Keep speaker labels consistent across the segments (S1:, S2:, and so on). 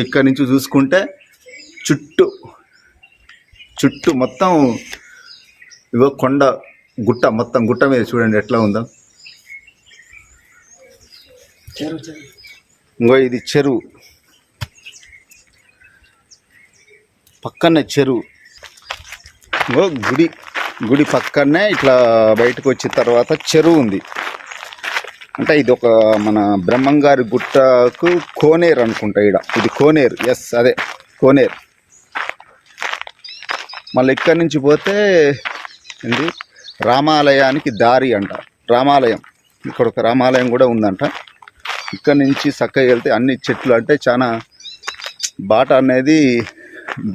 S1: ఇక్కడ నుంచి చూసుకుంటే చుట్టూ చుట్టూ మొత్తం ఇగో కొండ గుట్ట, మొత్తం గుట్ట మీద చూడండి ఎట్లా ఉందో. ఇంకో ఇది చెరువు, పక్కనే చెరువు. ఇంకో గుడి పక్కనే ఇట్లా బయటకు వచ్చిన తర్వాత చెరువు ఉంది. అంటే ఇది ఒక మన బ్రహ్మంగారి గుట్టకు కోనేరు అనుకుంటా. ఇది కోనేరు, ఎస్ అదే కోనేరు. మళ్ళీ ఇక్కడి నుంచి పోతే ఏంటి రామాలయానికి దారి అంట. రామాలయం, ఇక్కడ ఒక రామాలయం కూడా ఉందంట. ఇక్కడ నుంచి చక్కగా వెళ్తే అన్ని చెట్లు, అంటే చాలా బాట అనేది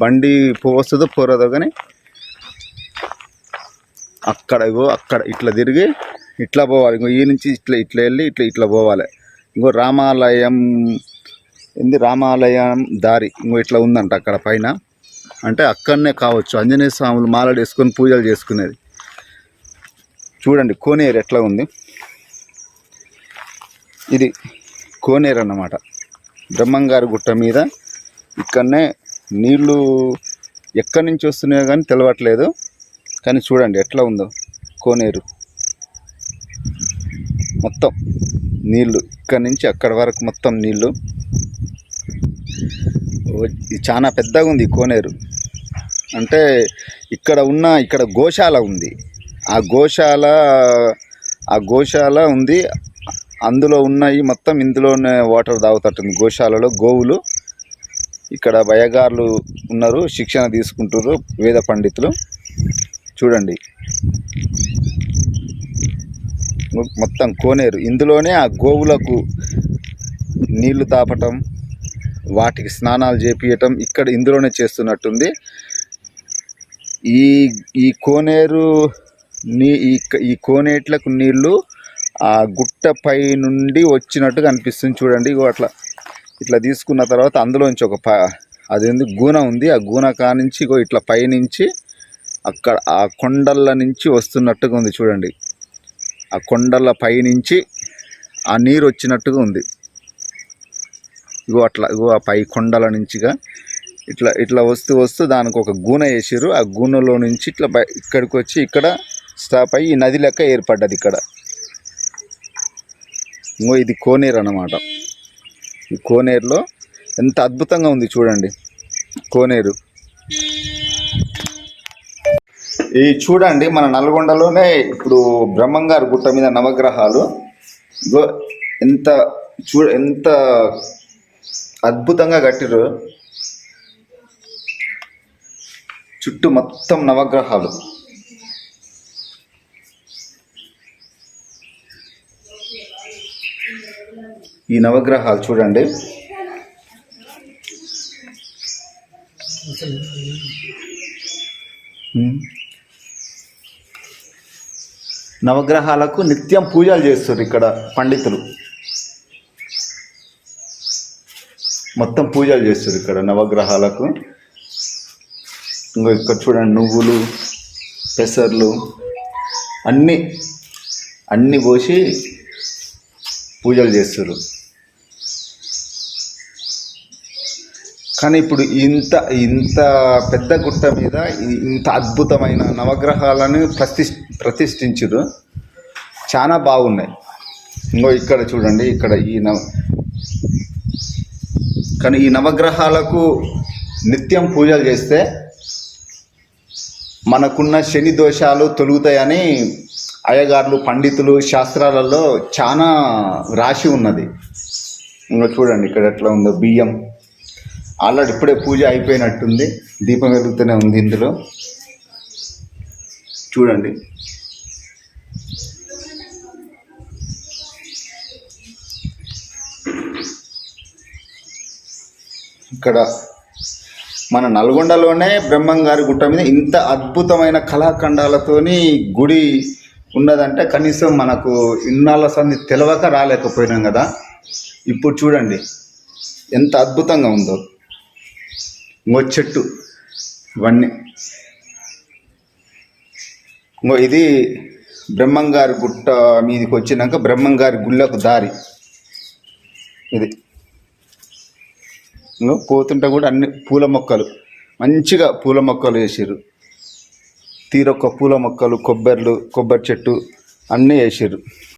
S1: బండి పోవస్తుందో పోరదో కానీ అక్కడ ఇట్లా తిరిగి ఇట్లా పోవాలి. ఇంకో ఈ నుంచి ఇట్లా వెళ్ళి ఇట్లా పోవాలి. ఇంకో రామాలయం రామాలయం దారి ఇంకో ఇట్లా ఉందంట అక్కడ పైన. అంటే అక్కడనే కావచ్చు ఆంజనేయ స్వాములు మాలలు వేసుకొని పూజలు చేసుకునేది. చూడండి కోనేరు ఎట్లా ఉంది. ఇది కోనేరు అన్నమాట, బ్రహ్మంగారి గుట్ట మీద. ఇక్కడనే నీళ్ళు ఎక్కడి నుంచి వస్తున్నాయో కానీ తెలవట్లేదు, కానీ చూడండి ఎట్లా ఉందో కోనేరు. మొత్తం నీళ్ళు ఇక్కడి నుంచి అక్కడి వరకు మొత్తం నీళ్ళు. ఇది చాలా పెద్దగా ఉంది కోనేరు. అంటే ఇక్కడ గోశాల ఉంది. ఆ గోశాల ఉంది, అందులో ఉన్నాయి మొత్తం. ఇందులోనే వాటర్ తాగుతట్టుంది గోశాలలో గోవులు. ఇక్కడ బయ్యగారులు ఉన్నారు, శిక్షణ తీసుకుంటారు, వేద పండితులు. చూడండి మొత్తం కోనేరు. ఇందులోనే ఆ గోవులకు నీళ్లు తాపటం, వాటికి స్నానాలు చేపియటం ఇందులోనే చేస్తున్నట్టుంది. ఈ కోనేరు ఈ కోనేట్లకు నీళ్లు ఆ గుట్ట పై నుండి వచ్చినట్టుగా అనిపిస్తుంది. చూడండి ఇట్లా తీసుకున్న తర్వాత అందులోంచి అదేంది గూన ఉంది. ఆ గూన కానించి ఇట్లా పైనుంచి అక్కడ ఆ కొండల నుంచి వస్తున్నట్టుగా ఉంది. చూడండి ఆ కొండల పైనుంచి ఆ నీరు వచ్చినట్టుగా ఉంది. ఆ పై కొండల నుంచిగా ఇట్లా వస్తూ దానికి ఒక గూన వేసారు. ఆ గూనలో నుంచి ఇక్కడికి వచ్చి ఇక్కడ స్టాప్ అయ్యి ఈ నది లెక్క ఏర్పడ్డది ఇక్కడ. ఇది కోనేరు అన్నమాట. ఈ కోనేరులో ఎంత అద్భుతంగా ఉంది చూడండి కోనేరు. ఈ చూడండి మన నల్గొండలోనే ఇప్పుడు బ్రహ్మంగారి గుట్ట మీద నవగ్రహాలు ఎంత అద్భుతంగా కట్టిరు. చుట్టూ మొత్తం నవగ్రహాలు. ఈ నవగ్రహాలు చూడండి. నవగ్రహాలకు నిత్యం పూజలు చేస్తారు ఇక్కడ పండితులు. మొత్తం పూజలు చేస్తారు ఇక్కడ నవగ్రహాలకు. ఇంకో ఇక్కడ చూడండి నువ్వులు, పెసర్లు అన్నీ పోసి పూజలు చేస్తారు. కానీ ఇప్పుడు ఇంత పెద్ద గుట్ట మీద ఇంత అద్భుతమైన నవగ్రహాలను ప్రతిష్ఠించారు. చాలా బాగున్నాయి. ఇంకో ఇక్కడ చూడండి కానీ ఈ నవగ్రహాలకు నిత్యం పూజలు చేస్తే మనకున్న శని దోషాలు తొలుగుతాయని అయ్యగారులు పండితులు శాస్త్రాలలో చాలా రాసి ఉన్నది. ఇంకా చూడండి ఇక్కడ ఎట్లా ఉందో బియ్యం. ఆల్రెడీ ఇప్పుడే పూజ అయిపోయినట్టుంది, దీపం వెలుగుతూనే ఉంది ఇందులో. చూడండి ఇక్కడ మన నల్గొండలోనే బ్రహ్మంగారి గుట్ట మీద ఇంత అద్భుతమైన కళాఖండాలతోని గుడి ఉన్నదంటే కనీసం మనకు ఇన్నాళ్ళ సంది తెలవక రాలేకపోయినాం కదా. ఇప్పుడు చూడండి ఎంత అద్భుతంగా ఉందో. చెట్టు ఇవన్నీ. ఇది బ్రహ్మంగారి గుట్ట మీదకి వచ్చినాక బ్రహ్మంగారి గుళ్ళకు దారి ఇది. ఇంకో పోతుంటే కూడా అన్ని పూల మొక్కలు మంచిగా పూల మొక్కలు వేసారు. తీరొక్క పూల మొక్కలు, కొబ్బరి చెట్టు అన్నీ వేసారు.